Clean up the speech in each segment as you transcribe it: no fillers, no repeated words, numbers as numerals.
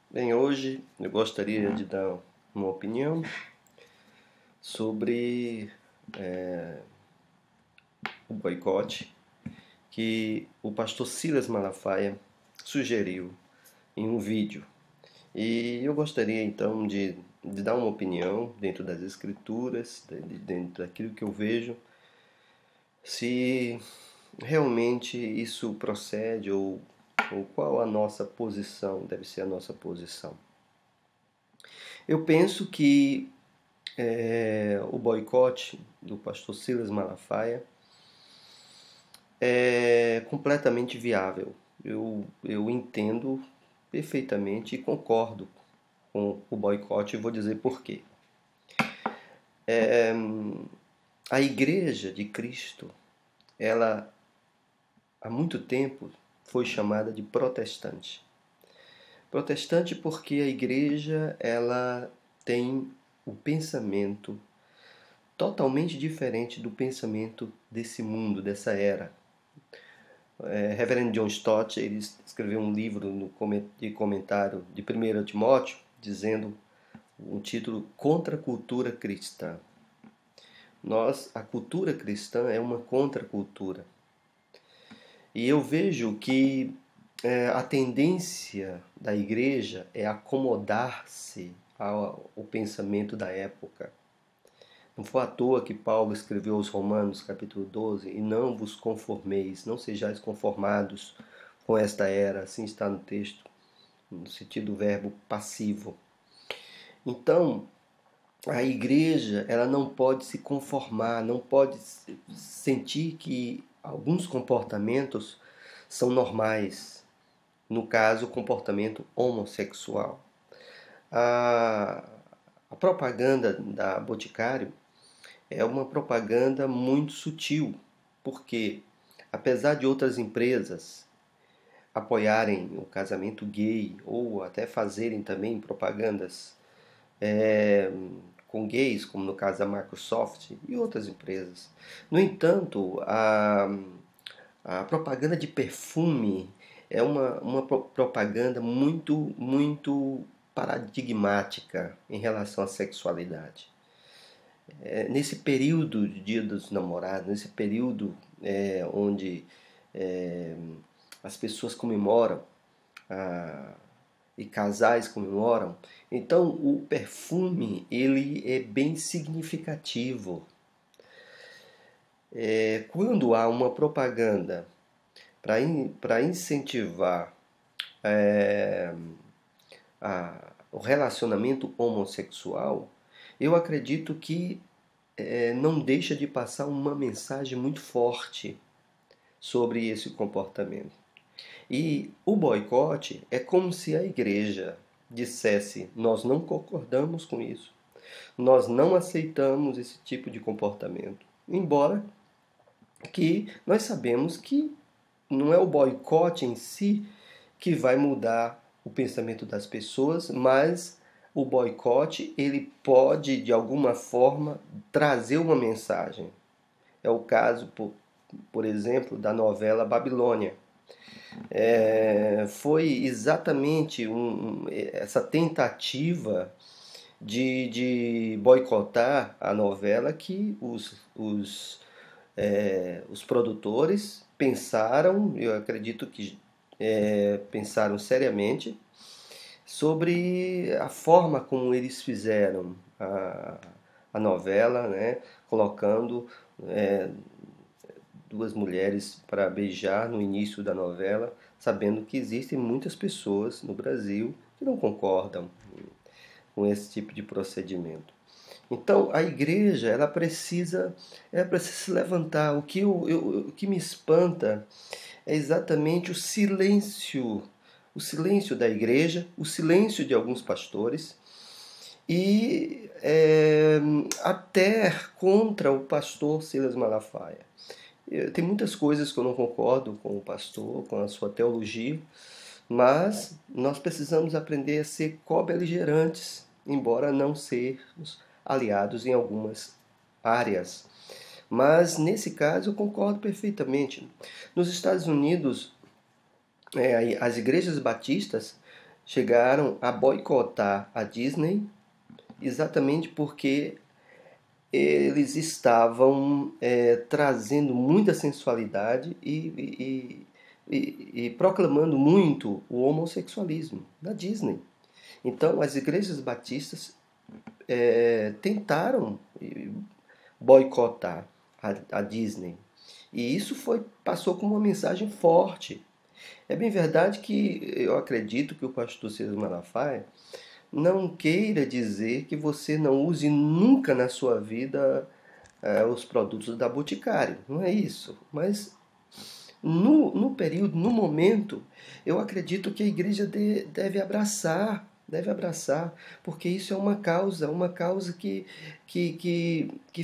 Bem, hoje eu gostaria de dar uma opinião sobre o boicote que o pastor Silas Malafaia sugeriu em um vídeo. E eu gostaria então de dar uma opinião dentro das escrituras, dentro daquilo que eu vejo, se realmente isso procede ou qual a nossa posição, deve ser a nossa posição. Eu penso que o boicote do pastor Silas Malafaia é completamente viável. Eu entendo perfeitamente e concordo com o boicote e vou dizer por quê. A Igreja de Cristo, ela há muito tempo foi chamada de protestante. Protestante porque a Igreja ela tem o pensamento totalmente diferente do pensamento desse mundo, dessa era. Reverend John Stott ele escreveu um livro de comentário de 1 Timóteo, dizendo um título Contra a Cultura Cristã. A cultura cristã é uma contracultura. E eu vejo que a tendência da igreja é acomodar-se ao pensamento da época. Não foi à toa que Paulo escreveu aos Romanos, capítulo 12, e não vos conformeis, não sejais conformados com esta era, assim está no texto, no sentido do verbo passivo. Então, a igreja, ela não pode se conformar, não pode sentir que alguns comportamentos são normais, no caso, o comportamento homossexual. A propaganda da Boticário é uma propaganda muito sutil, porque apesar de outras empresas apoiarem o casamento gay ou até fazerem também propagandas com gays, como no caso da Microsoft e outras empresas. No entanto, a propaganda de perfume é uma propaganda muito paradigmática em relação à sexualidade. Nesse período de Dia dos Namorados, nesse período onde as pessoas comemoram e casais comemoram, então o perfume ele é bem significativo. Quando há uma propaganda para incentivar o relacionamento homossexual, eu acredito que não deixa de passar uma mensagem muito forte sobre esse comportamento. E o boicote é como se a igreja dissesse: nós não concordamos com isso, nós não aceitamos esse tipo de comportamento. Embora que nós sabemos que não é o boicote em si que vai mudar o pensamento das pessoas, mas o boicote ele pode de alguma forma trazer uma mensagem. É o caso, por exemplo, da novela Babilônia. Foi exatamente essa tentativa de boicotar a novela que os produtores pensaram, eu acredito que pensaram seriamente sobre a forma como eles fizeram a novela, né, colocando duas mulheres para beijar no início da novela, sabendo que existem muitas pessoas no Brasil que não concordam com esse tipo de procedimento. Então a igreja ela precisa se levantar. O que me espanta é exatamente o silêncio da igreja, o silêncio de alguns pastores e até contra o pastor Silas Malafaia. Tem muitas coisas que eu não concordo com o pastor, com a sua teologia, mas nós precisamos aprender a ser co-beligerantes, embora não sermos aliados em algumas áreas. Mas nesse caso eu concordo perfeitamente. Nos Estados Unidos, as igrejas batistas chegaram a boicotar a Disney exatamente porque eles estavam trazendo muita sensualidade e proclamando muito o homossexualismo na Disney. Então, as igrejas batistas tentaram boicotar a Disney. E isso passou como uma mensagem forte. É bem verdade que eu acredito que o pastor Silas Malafaia não queira dizer que você não use nunca na sua vida os produtos da Boticário. Não é isso. Mas no período, no momento, eu acredito que a igreja deve abraçar, porque isso é uma causa que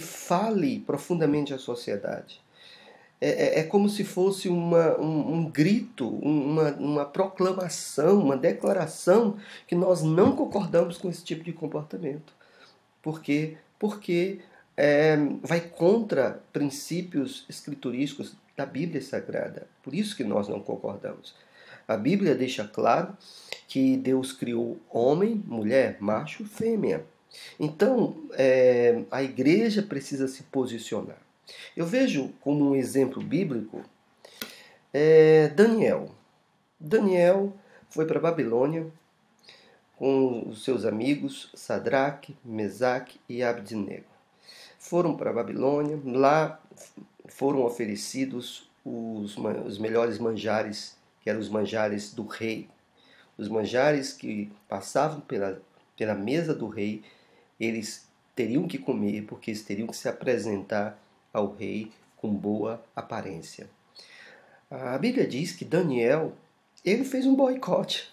fale profundamente à sociedade. É como se fosse um grito, uma proclamação, uma declaração que nós não concordamos com esse tipo de comportamento. Por quê? Porque vai contra princípios escriturísticos da Bíblia Sagrada. Por isso que nós não concordamos. A Bíblia deixa claro que Deus criou homem, mulher, macho, fêmea. Então, a igreja precisa se posicionar. Eu vejo como um exemplo bíblico Daniel. Daniel foi para a Babilônia com os seus amigos Sadraque, Mesaque e Abednego. Foram para a Babilônia, lá foram oferecidos os melhores manjares, que eram os manjares do rei. Os manjares que passavam pela mesa do rei, eles teriam que comer, porque eles teriam que se apresentar ao rei com boa aparência. A Bíblia diz que Daniel, ele fez um boicote.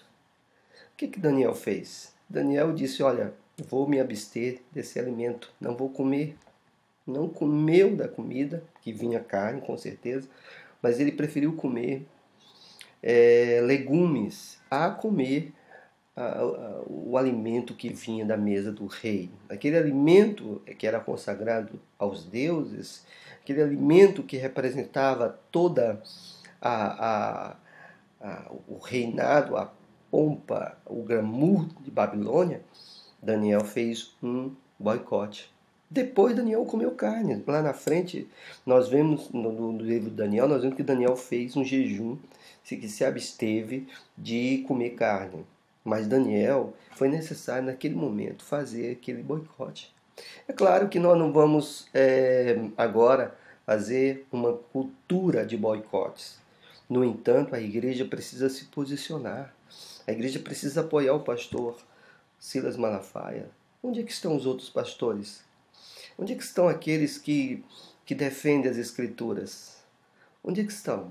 O que Daniel fez? Daniel disse, olha, vou me abster desse alimento, não vou comer. Não comeu da comida, que vinha carne, com certeza, mas ele preferiu comer legumes a comer o alimento que vinha da mesa do rei. Aquele alimento que era consagrado aos deuses, aquele alimento que representava toda o reinado, a pompa, o glamour de Babilônia, Daniel fez um boicote. Depois Daniel comeu carne. Lá na frente, nós vemos no livro de Daniel, nós vemos que Daniel fez um jejum, que se absteve de comer carne. Mas Daniel, foi necessário naquele momento fazer aquele boicote. É claro que nós não vamos agora fazer uma cultura de boicotes. No entanto, a igreja precisa se posicionar. A igreja precisa apoiar o pastor Silas Malafaia. Onde é que estão os outros pastores? Onde é que estão aqueles que defendem as escrituras? Onde é que estão?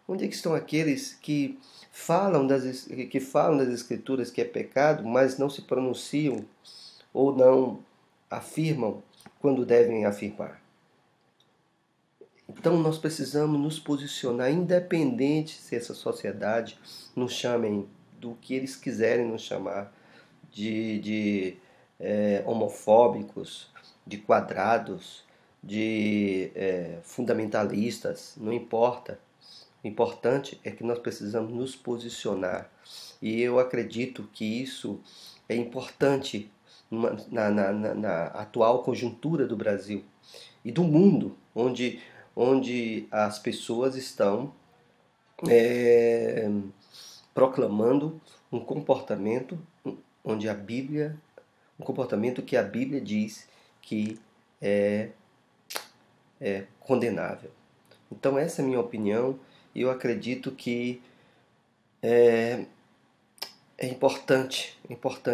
Onde é que estão aqueles que falam das escrituras que é pecado, mas não se pronunciam ou não afirmam quando devem afirmar? Então nós precisamos nos posicionar, independente se essa sociedade nos chamem do que eles quiserem nos chamar, de homofóbicos, de quadrados, de fundamentalistas, não importa. O importante é que nós precisamos nos posicionar. E eu acredito que isso é importante na atual conjuntura do Brasil e do mundo, onde as pessoas estão proclamando um comportamento onde a Bíblia, um comportamento que a Bíblia diz que é condenável. Então essa é a minha opinião e eu acredito que é importante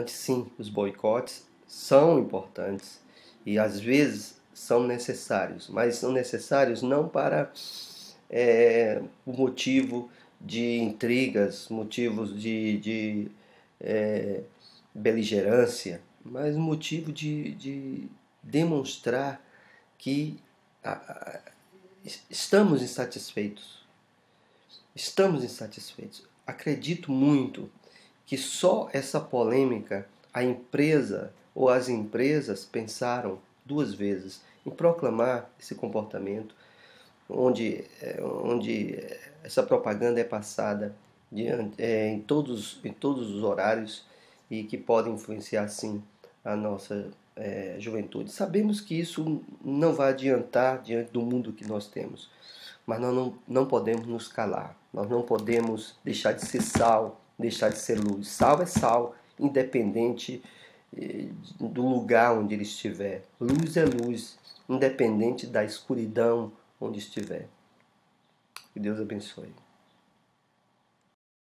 sim, os boicotes são importantes e às vezes são necessários, mas são necessários não para o motivo de intrigas, motivos de beligerância, mas motivo de demonstrar que estamos insatisfeitos. Estamos insatisfeitos. Acredito muito que só essa polêmica a empresa ou as empresas pensaram duas vezes em proclamar esse comportamento onde essa propaganda é passada em todos os horários e que podem influenciar, sim, a nossa juventude. Sabemos que isso não vai adiantar diante do mundo que nós temos, mas nós não podemos nos calar, nós não podemos deixar de ser sal, deixar de ser luz. Sal é sal, independente do lugar onde ele estiver. Luz é luz, independente da escuridão onde estiver. Que Deus abençoe.